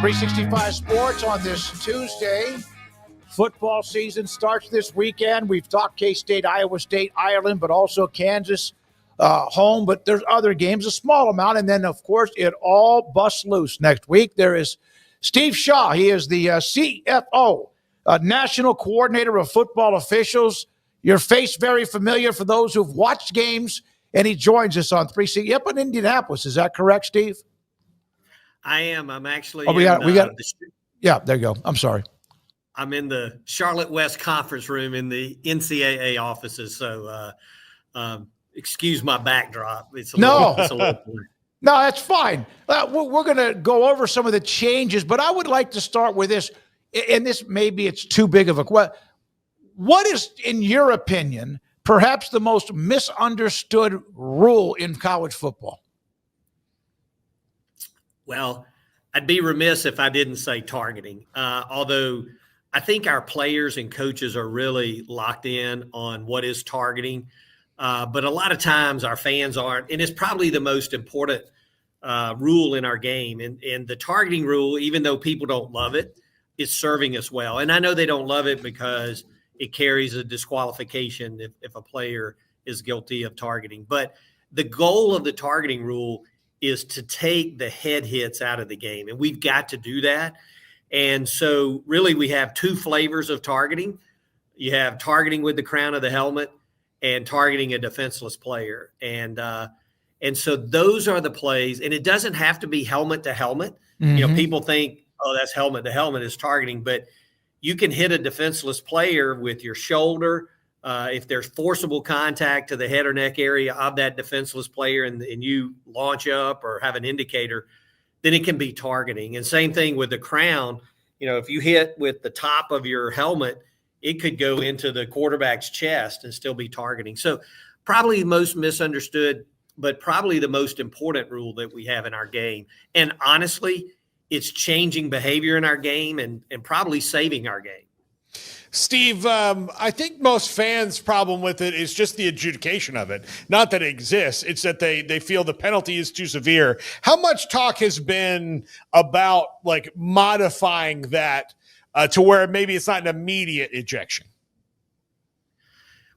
365 Sports on this Tuesday. Football season starts this weekend. We've talked K-State, Iowa State, Ireland, but also Kansas home. But there's other games, a small amount. And then, of course, it all busts loose next week. There is Steve Shaw. He is the CFO, National Coordinator of Football Officials. Your face very familiar for those who've watched games. And he joins us on 360 up in Indianapolis. Is that correct, Steve? I am. I'm actually. Yeah, there you go. I'm sorry. I'm in the Charlotte West conference room in the NCAA offices. So excuse my backdrop. No, that's fine. We're going to go over some of the changes, but I would like to start with this. And this, maybe it's too big of a question. What is, in your opinion, perhaps the most misunderstood rule in college football? Well, I'd be remiss if I didn't say targeting, although I think our players and coaches are really locked in on what is targeting. But a lot of times our fans aren't, and it's probably the most important rule in our game. And the targeting rule, even though people don't love it, is serving us well. And I know they don't love it because it carries a disqualification if a player is guilty of targeting. But the goal of the targeting rule is to take the head hits out of the game. And we've got to do that. And so really we have two flavors of targeting. You have targeting with the crown of the helmet and targeting a defenseless player. And so those are the plays. And it doesn't have to be helmet to helmet. Mm-hmm. You know, people think, oh, that's helmet to helmet is targeting. But you can hit a defenseless player with your shoulder. If there's forcible contact to the head or neck area of that defenseless player and you launch up or have an indicator, then it can be targeting. And same thing with the crown. You know, if you hit with the top of your helmet, it could go into the quarterback's chest and still be targeting. So probably the most misunderstood, but probably the most important rule that we have in our game. And honestly, it's changing behavior in our game and probably saving our game. Steve, I think most fans' problem with it is just the adjudication of it. Not that it exists. It's that they feel the penalty is too severe. How much talk has been about like modifying that to where maybe it's not an immediate ejection?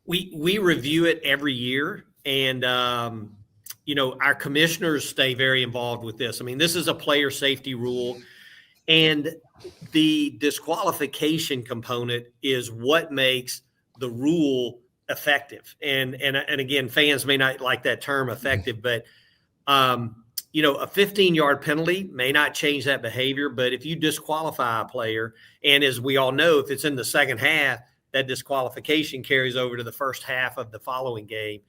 We review it every year. And, our commissioners stay very involved with this. I mean, this is a player safety rule. And the disqualification component is what makes the rule effective. And again, fans may not like that term effective, but, a 15-yard penalty may not change that behavior. But if you disqualify a player, and as we all know, if it's in the second half, that disqualification carries over to the first half of the following game.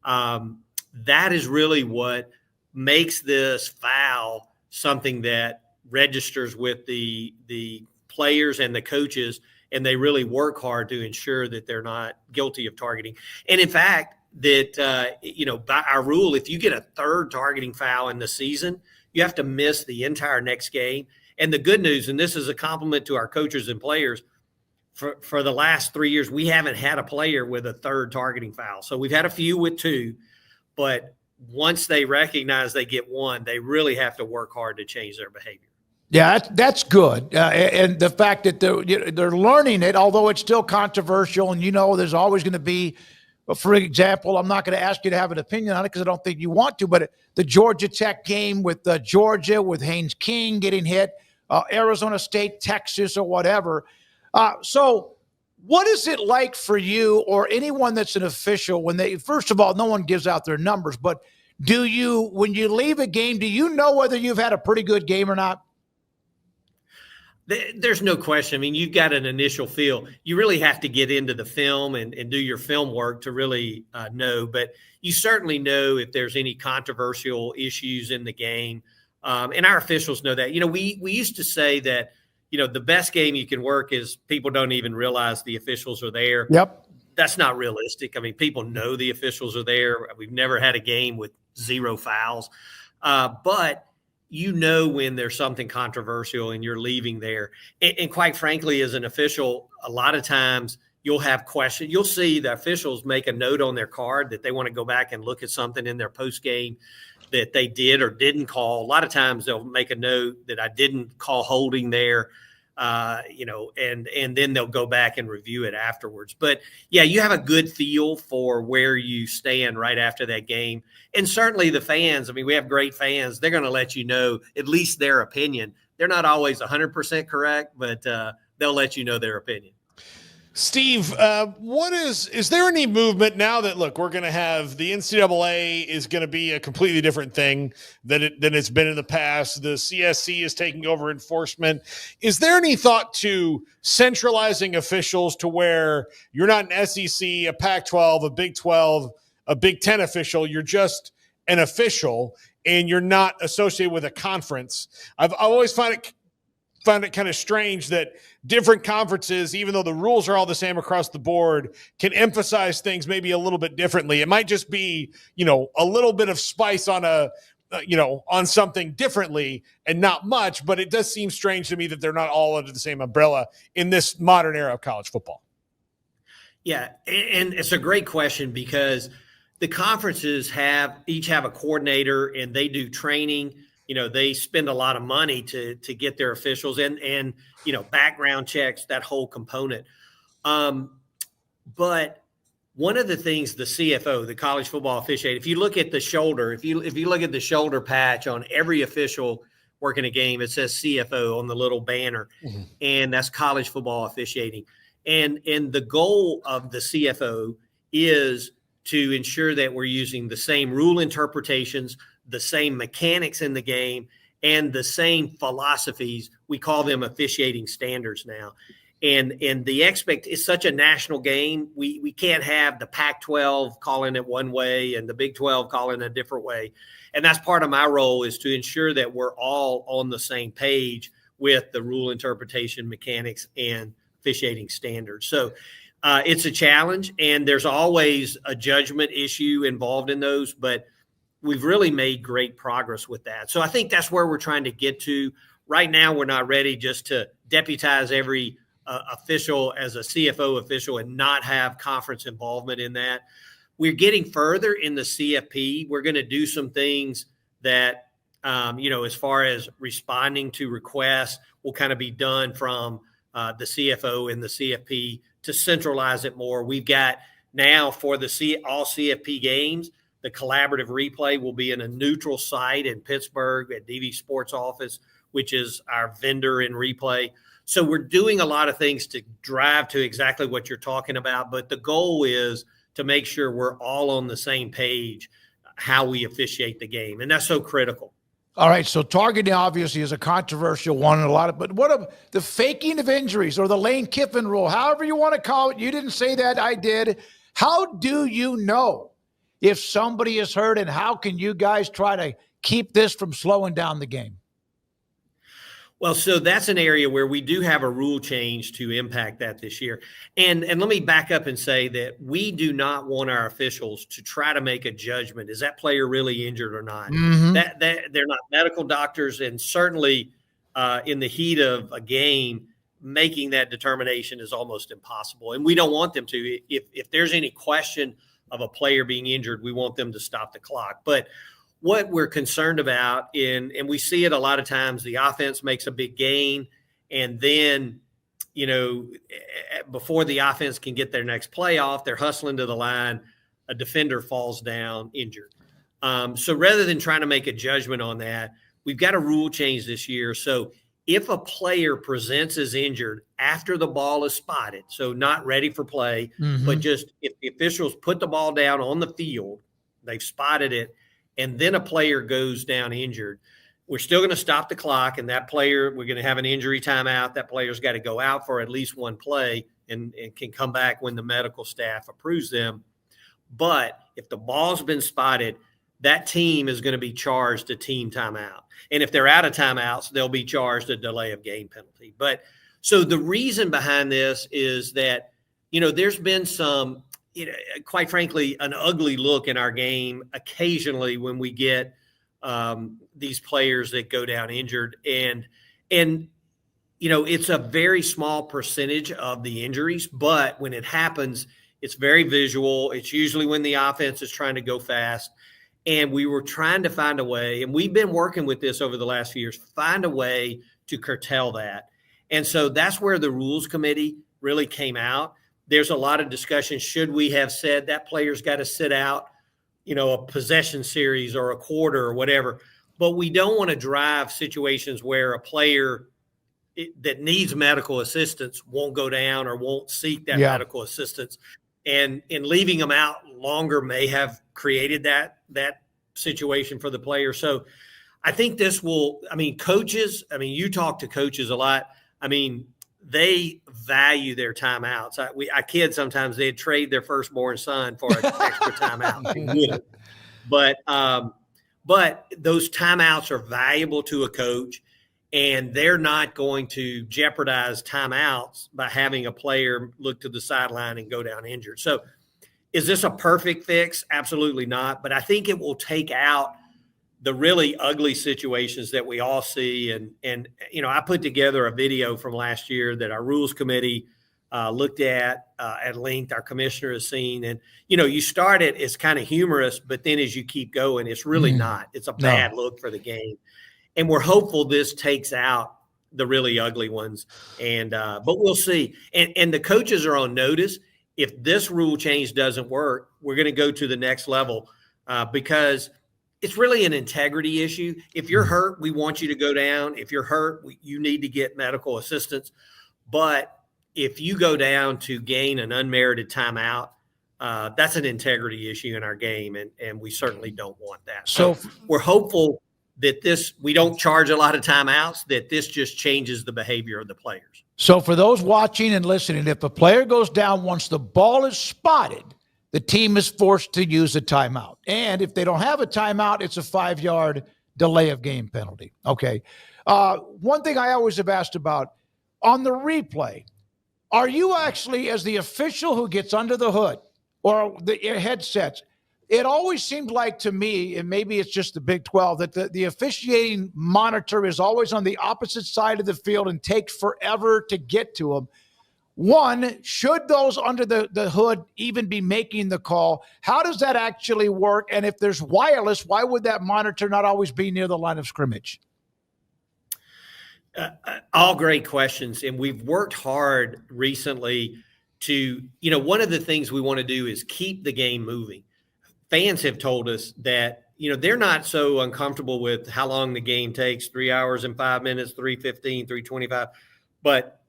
That is really what makes this foul something that registers with the players and the coaches, and they really work hard to ensure that they're not guilty of targeting. And in fact, that, by our rule, if you get a third targeting foul in the season, you have to miss the entire next game. And the good news, and this is a compliment to our coaches and players, for the last 3 years, we haven't had a player with a third targeting foul. So we've had a few with two, but once they recognize they get one, they really have to work hard to change their behavior. Yeah, that's good. And the fact that they're learning it, although it's still controversial, and there's always going to be, for example, I'm not going to ask you to have an opinion on it because I don't think you want to, but the Georgia Tech game with Georgia, with Haynes King getting hit, Arizona State, Texas, or whatever. So what is it like for you or anyone that's an official when first of all, no one gives out their numbers, but when you leave a game, do you know whether you've had a pretty good game or not? There's no question. I mean, you've got an initial feel. You really have to get into the film and do your film work to really know. But you certainly know if there's any controversial issues in the game. And our officials know that. We used to say that, the best game you can work is people don't even realize the officials are there. Yep. That's not realistic. I mean, people know the officials are there. We've never had a game with 0 fouls. But when there's something controversial and you're leaving there. And quite frankly, as an official, a lot of times you'll have questions. You'll see the officials make a note on their card that they want to go back and look at something in their post-game that they did or didn't call. A lot of times they'll make a note that I didn't call holding there, and then they'll go back and review it afterwards. But yeah, you have a good feel for where you stand right after that game. And certainly the fans, I mean, we have great fans. They're going to let you know at least their opinion. They're not always 100% correct, but they'll let you know their opinion. Steve, is there any movement now that, look, we're going to have the NCAA is going to be a completely different thing than it's been in the past. The CSC is taking over enforcement. Is there any thought to centralizing officials to where you're not an SEC, a Pac-12, a Big 12, a Big 10 official? You're just an official and you're not associated with a conference. I've always found it kind of strange that different conferences, even though the rules are all the same across the board, can emphasize things maybe a little bit differently. It might just be, a little bit of spice on on something differently and not much, but it does seem strange to me that they're not all under the same umbrella in this modern era of college football. Yeah. And it's a great question because the conferences each have a coordinator and they do training. They spend a lot of money to get their officials and background checks, that whole component. But one of the things the CFO, the college football officiator, if you look at the shoulder, if you look at the shoulder patch on every official working a game, it says CFO on the little banner, and that's college football officiating. And the goal of the CFO is to ensure that we're using the same rule interpretations, the same mechanics in the game, and the same philosophies. We call them officiating standards now. And it's such a national game. We can't have the Pac-12 calling it one way and the Big 12 calling it a different way. And that's part of my role, is to ensure that we're all on the same page with the rule interpretation, mechanics, and officiating standards. So it's a challenge, and there's always a judgment issue involved in those, but we've really made great progress with that. So I think that's where we're trying to get to. Right now, we're not ready just to deputize every official as a CFO official and not have conference involvement in that. We're getting further in the CFP. We're going to do some things that, as far as responding to requests, will kind of be done from the CFO and the CFP to centralize it more. We've got now for all CFP games, the collaborative replay will be in a neutral site in Pittsburgh at DV Sports Office, which is our vendor in replay. So we're doing a lot of things to drive to exactly what you're talking about. But the goal is to make sure we're all on the same page, how we officiate the game. And that's so critical. All right. So targeting obviously is a controversial one and but what of the faking of injuries or the Lane Kiffin rule, however you want to call it? You didn't say that, I did. How do you know if somebody is hurt, and how can you guys try to keep this from slowing down the game? Well, so that's an area where we do have a rule change to impact that this year. And let me back up and say that we do not want our officials to try to make a judgment. Is that player really injured or not? That they're not medical doctors, and certainly in the heat of a game, making that determination is almost impossible. And we don't want them to. If there's any question of a player being injured, we want them to stop the clock. But what we're concerned about, and we see it a lot of times, the offense makes a big gain, and then, before the offense can get their next play off, they're hustling to the line, a defender falls down injured. So rather than trying to make a judgment on that, we've got a rule change this year. So if a player presents as injured after the ball is spotted, so not ready for play, but just if the officials put the ball down on the field, they've spotted it, and then a player goes down injured, we're still going to stop the clock, and that player, we're going to have an injury timeout. That player's got to go out for at least one play and can come back when the medical staff approves them. But if the ball's been spotted, that team is going to be charged a team timeout. And if they're out of timeouts, they'll be charged a delay of game penalty. But so the reason behind this is that, there's been some, quite frankly, an ugly look in our game occasionally when we get these players that go down injured. And it's a very small percentage of the injuries, but when it happens, it's very visual. It's usually when the offense is trying to go fast. And we were trying to find a way, and we've been working with this over the last few years, find a way to curtail that. And so that's where the rules committee really came out. There's a lot of discussion. Should we have said that player's got to sit out, a possession series or a quarter or whatever? But we don't want to drive situations where a player that needs medical assistance won't go down or won't seek that medical assistance. And leaving them out longer may have created that situation for the player. So I think this will, coaches, you talk to coaches a lot. They value their timeouts. I kid sometimes they'd trade their firstborn son for an extra timeout. But those timeouts are valuable to a coach, and they're not going to jeopardize timeouts by having a player look to the sideline and go down injured. So is this a perfect fix? Absolutely not. But I think it will take out the really ugly situations that we all see. And I put together a video from last year that our rules committee looked at length. Our commissioner has seen. And, you start it, it's kind of humorous, but then as you keep going, it's really not. It's a bad look for the game. And we're hopeful this takes out the really ugly ones. And but we'll see. And the coaches are on notice. If this rule change doesn't work, we're going to go to the next level because it's really an integrity issue. If you're hurt, we want you to go down. If you're hurt, you need to get medical assistance. But if you go down to gain an unmerited timeout, that's an integrity issue in our game, and we certainly don't want that. So we're hopeful that we don't charge a lot of timeouts, that this just changes the behavior of the players. So for those watching and listening, if a player goes down once the ball is spotted, the team is forced to use a timeout. And if they don't have a timeout, it's a 5-yard delay of game penalty. Okay. One thing I always have asked about, on the replay, are you actually, as the official who gets under the hood or the headsets, it always seemed like to me, and maybe it's just the Big 12, that the officiating monitor is always on the opposite side of the field and takes forever to get to them. One, should those under the hood even be making the call? How does that actually work? And if there's wireless, why would that monitor not always be near the line of scrimmage? All great questions. And we've worked hard recently to, one of the things we want to do is keep the game moving. Fans have told us that, they're not so uncomfortable with how long the game takes, 3 hours and 5 minutes, 3:15, 3:25, but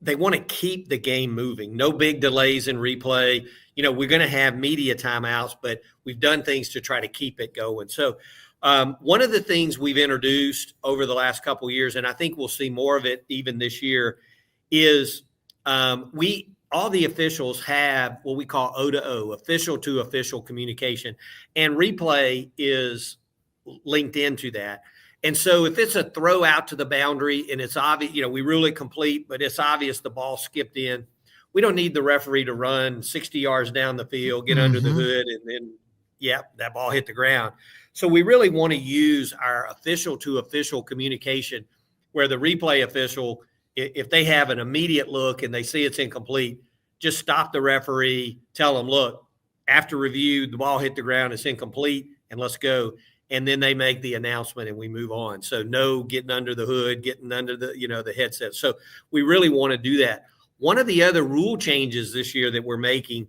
they want to keep the game moving. No big delays in replay. We're going to have media timeouts, but we've done things to try to keep it going. So one of the things we've introduced over the last couple of years, and I think we'll see more of it even this year, is all the officials have what we call O-to-O, official to official communication, and replay is linked into that. And so if it's a throw out to the boundary and it's obvious, we rule it complete, but it's obvious the ball skipped in, we don't need the referee to run 60 yards down the field, get under the hood, and then, that ball hit the ground. So we really want to use our official to official communication where the replay official, if they have an immediate look and they see it's incomplete, just stop the referee, tell them, look, after review, the ball hit the ground, it's incomplete, and let's go. And then they make the announcement and we move on. So no getting under the hood, getting under the, the headset. So we really want to do that. One of the other rule changes this year that we're making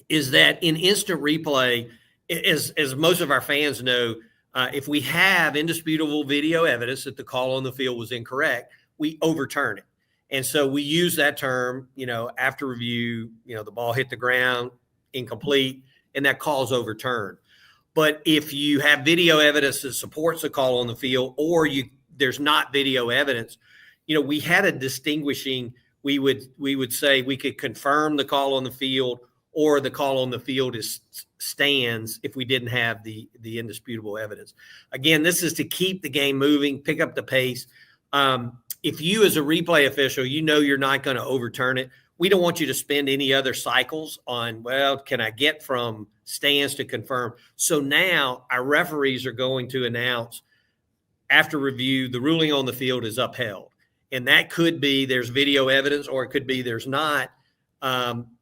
is that in instant replay, as most of our fans know, if we have indisputable video evidence that the call on the field was incorrect, we overturn it. And so we use that term, after review, the ball hit the ground, incomplete, and that call's overturned. But if you have video evidence that supports the call on the field, or there's not video evidence, we had a distinguishing. We would say we could confirm the call on the field, or the call on the field stands if we didn't have the indisputable evidence. Again, this is to keep the game moving, pick up the pace. If you as a replay official, you're not going to overturn it, we don't want you to spend any other cycles on, can I get from stands to confirm? So now our referees are going to announce after review, the ruling on the field is upheld. And that could be there's video evidence, or it could be there's not.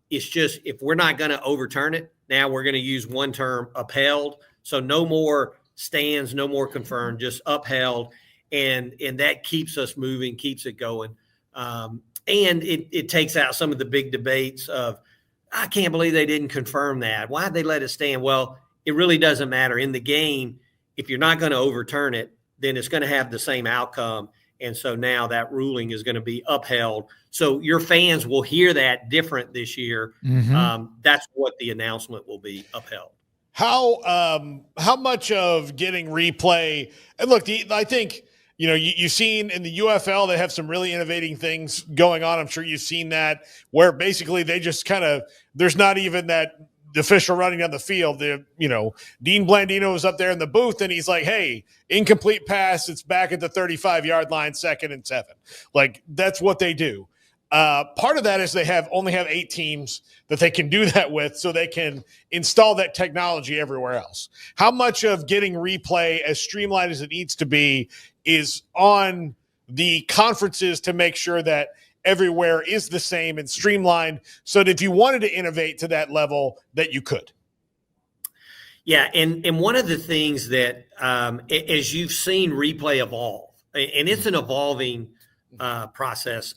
It's just, if we're not going to overturn it, Now we're going to use one term, upheld. So no more stands, no more confirmed, just upheld. And that keeps us moving, keeps it going. And it takes out some of the big debates of, I can't believe they didn't confirm that. Why'd they let it stand? Well, it really doesn't matter. In the game, if you're not going to overturn it, then it's going to have the same outcome. And so now that ruling is going to be upheld. So your fans will hear that different this year. That's what the announcement will be, upheld. How much of getting replay? And look, I think, you've seen in the UFL, they have some really innovating things going on. I'm sure you've seen that, where basically they just there's not even that the official running down the field. Dean Blandino was up there in the booth and he's like, hey, incomplete pass. It's back at the 35-yard line, 2nd and 7. Like, that's what they do. Part of that is they only have 8 teams that they can do that with, so they can install that technology everywhere else. How much of getting replay as streamlined as it needs to be is on the conferences to make sure that everywhere is the same and streamlined, so that if you wanted to innovate to that level, that you could? Yeah, and one of the things that, as you've seen replay evolve, and it's an evolving process,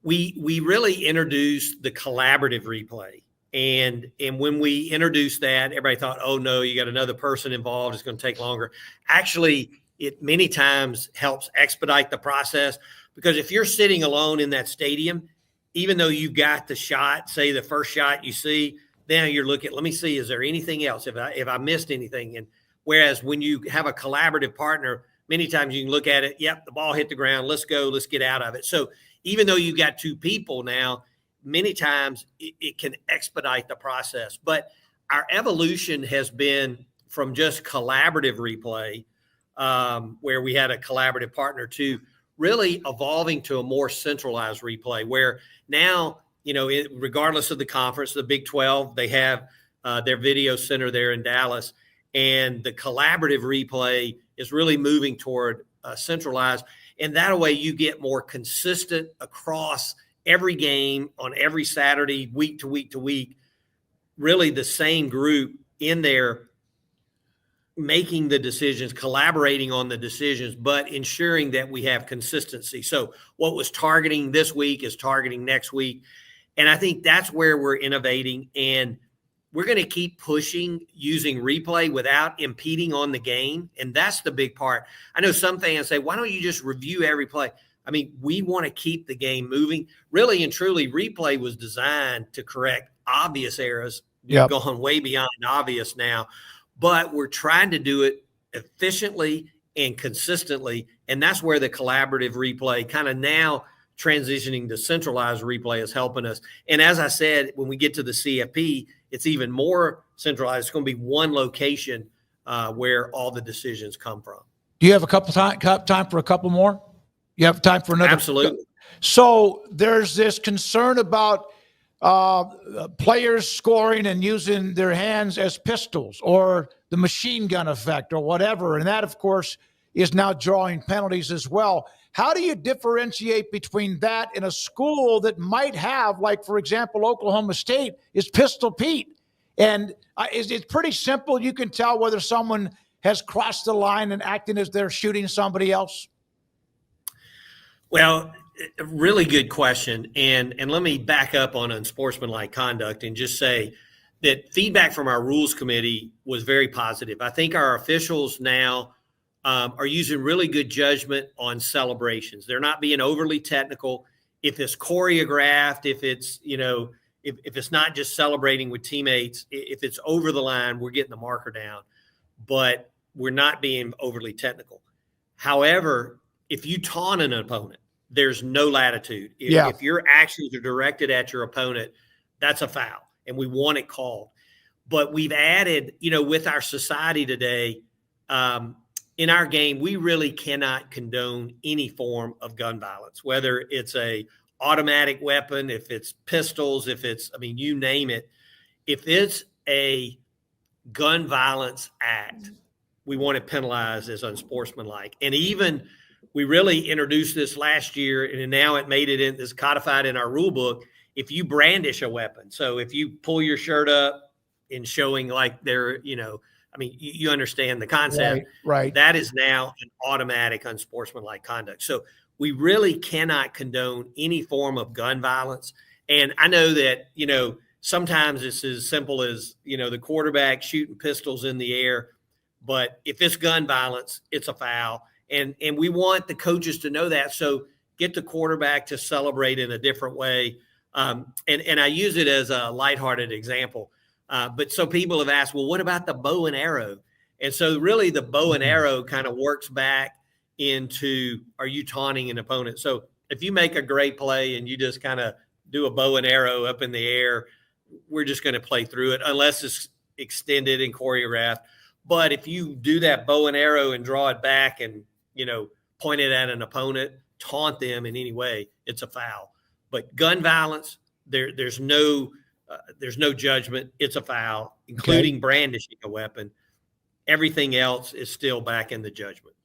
we really introduced the collaborative replay. And when we introduced that, everybody thought, oh, no, you got another person involved, it's going to take longer. Actually, it many times helps expedite the process, because if you're sitting alone in that stadium, even though you got the shot, say the first shot you see, then you're looking, let me see, is there anything else? If I missed anything. And whereas when you have a collaborative partner, many times you can look at it, yep, the ball hit the ground, let's go, let's get out of it. So even though you've got 2 people now, many times it can expedite the process. But our evolution has been from just collaborative replay, where we had a collaborative partner, to really evolving to a more centralized replay, where now, regardless of the conference, the Big 12, they have their video center there in Dallas, and the collaborative replay is really moving toward centralized. And that way you get more consistent across every game on every Saturday, week to week to week, really the same group in there making the decisions, collaborating on the decisions, but ensuring that we have consistency. So what was targeting this week is targeting next week. And I think that's where we're innovating, and we're going to keep pushing using replay without impeding on the game. And that's the big part. I know some fans say, why don't you just review every play? I mean, we want to keep the game moving. Really and truly, replay was designed to correct obvious errors. Yep. We've gone way beyond obvious now, but we're trying to do it efficiently and consistently. And that's where the collaborative replay kind of now transitioning to centralized replay is helping us. And as I said, when we get to the CFP, it's even more centralized. It's going to be one location where all the decisions come from. Do you have a couple time for a couple more? You have time for another? Absolutely. So there's this concern about players scoring and using their hands as pistols, or the machine gun effect, or whatever. And that, of course, is now drawing penalties as well. How do you differentiate between that and a school that might have, like, for example, Oklahoma State is Pistol Pete? And it's pretty simple. You can tell whether someone has crossed the line and acting as they're shooting somebody else. Well, a really good question. And let me back up on unsportsmanlike conduct and just say that feedback from our rules committee was very positive. I think our officials now are using really good judgment on celebrations. They're not being overly technical. If it's choreographed, if it's, if it's not just celebrating with teammates, if it's over the line, we're getting the marker down, but we're not being overly technical. However, if you taunt an opponent, there's no latitude. If your actions are directed at your opponent, that's a foul, and we want it called. But we've added, with our society today, in our game, we really cannot condone any form of gun violence, whether it's a automatic weapon, if it's pistols, if it's, you name it. If it's a gun violence act, we want it penalized as unsportsmanlike. And even we really introduced this last year, and now it made it it's codified in our rule book. If you brandish a weapon, so if you pull your shirt up, in showing like they're, I mean, you understand the concept. Right. That is now an automatic unsportsmanlike conduct. So we really cannot condone any form of gun violence. And I know that, sometimes it's as simple as, the quarterback shooting pistols in the air. But if it's gun violence, it's a foul. And we want the coaches to know that. So get the quarterback to celebrate in a different way. And I use it as a lighthearted example. But so people have asked, well, what about the bow and arrow? And so really the bow and arrow kind of works back into, are you taunting an opponent? So if you make a great play and you just kind of do a bow and arrow up in the air, we're just going to play through it unless it's extended and choreographed. But if you do that bow and arrow and draw it back and, point it at an opponent, taunt them in any way, it's a foul. But gun violence, there's no judgment. It's a foul, including brandishing a weapon. Everything else is still back in the judgment.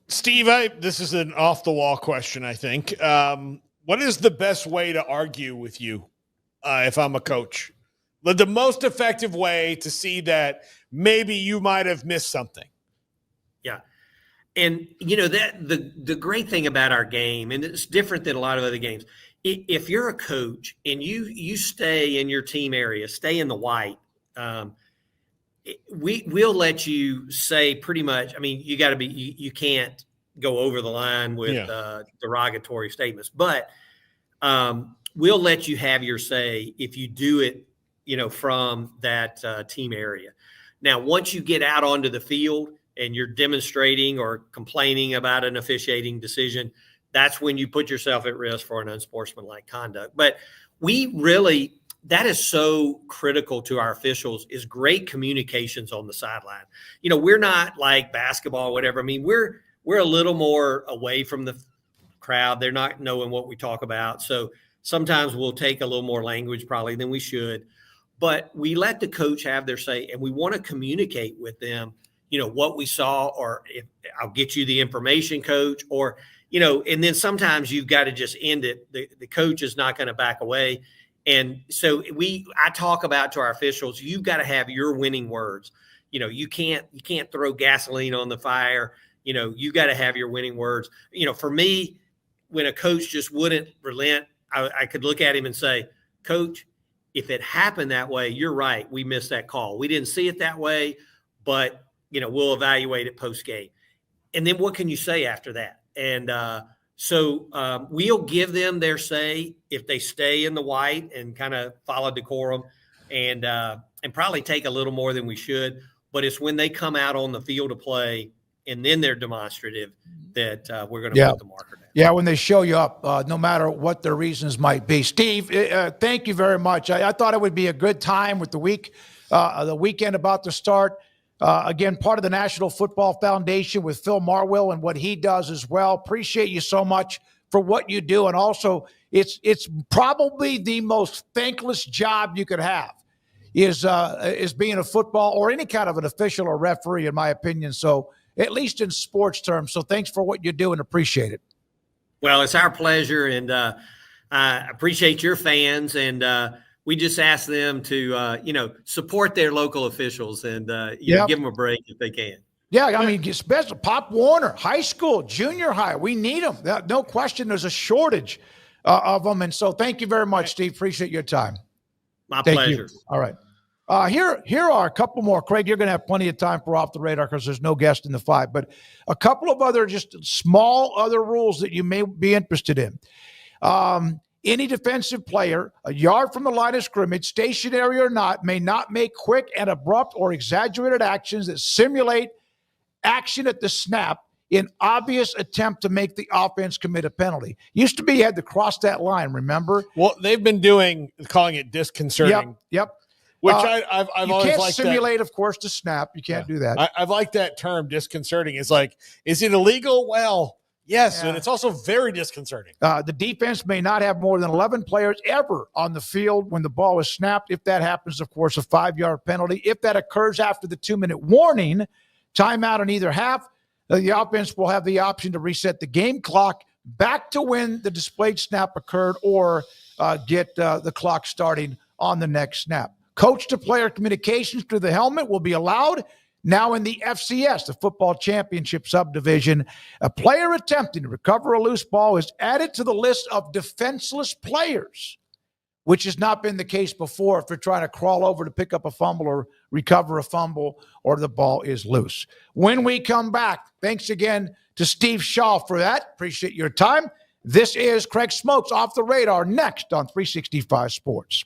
Steve, this is an off-the-wall question, I think. What is the best way to argue with you if I'm a coach? The most effective way to see that maybe you might have missed something. Yeah. And, that the great thing about our game, and it's different than a lot of other games, if you're a coach and you stay in your team area, stay in the white, we'll let you say pretty much, I mean, you got to be, you can't go over the line with derogatory statements, but we'll let you have your say if you do it, from that team area. Now, once you get out onto the field and you're demonstrating or complaining about an officiating decision, that's when you put yourself at risk for an unsportsmanlike conduct. But that is so critical to our officials, is great communications on the sideline. We're not like basketball or whatever. I mean, we're a little more away from the crowd. They're not knowing what we talk about. So sometimes we'll take a little more language probably than we should. But we let the coach have their say, and we want to communicate with them, what we saw, or if I'll get you the information, coach, or, and then sometimes you've got to just end it. The coach is not going to back away. And so I talk about to our officials, you've got to have your winning words. You can't throw gasoline on the fire. You got to have your winning words. For me, when a coach just wouldn't relent, I could look at him and say, Coach, if it happened that way, you're right. We missed that call. We didn't see it that way, but we'll evaluate it post game. And then what can you say after that? And so we'll give them their say if they stay in the white and kind of follow decorum, and probably take a little more than we should. But it's when they come out on the field to play and then they're demonstrative that we're going to put the marker down. Yeah, when they show you up, no matter what their reasons might be. Steve, thank you very much. I thought it would be a good time with the weekend about to start. Again, part of the National Football Foundation with Phil Marwill and what he does as well. Appreciate you so much for what you do. And also, it's probably the most thankless job you could have is being a football or any kind of an official or referee, in my opinion. So at least in sports terms. So thanks for what you do and appreciate it. Well, it's our pleasure, and I appreciate your fans, and we just ask them to, support their local officials and, give them a break if they can. Yeah, I mean, especially Pop Warner, high school, junior high, we need them. No question, there's a shortage of them. And so thank you very much, Steve. Appreciate your time. My pleasure. All right. Here are a couple more. Craig, you're going to have plenty of time for Off the Radar because there's no guest in the five, but a couple of other just small other rules that you may be interested in. Any defensive player, a yard from the line of scrimmage, stationary or not, may not make quick and abrupt or exaggerated actions that simulate action at the snap in obvious attempt to make the offense commit a penalty. Used to be you had to cross that line, remember? Well, they've been calling it disconcerting. Yep. Which I've always can't liked simulate, of course, to snap. You can't do that. I've liked that term, disconcerting. It's like, is it illegal? Well, yes, and it's also very disconcerting. The defense may not have more than 11 players ever on the field when the ball is snapped. If that happens, of course, a 5-yard penalty. If that occurs after the 2-minute warning, timeout in either half, the offense will have the option to reset the game clock back to when the displayed snap occurred or get the clock starting on the next snap. Coach-to-player communications through the helmet will be allowed. Now in the FCS, the football championship subdivision, a player attempting to recover a loose ball is added to the list of defenseless players, which has not been the case before if they're trying to crawl over to pick up a fumble or recover a fumble or the ball is loose. When we come back, thanks again to Steve Shaw for that. Appreciate your time. This is Craig Smoak's Off the Radar, next on 365 Sports.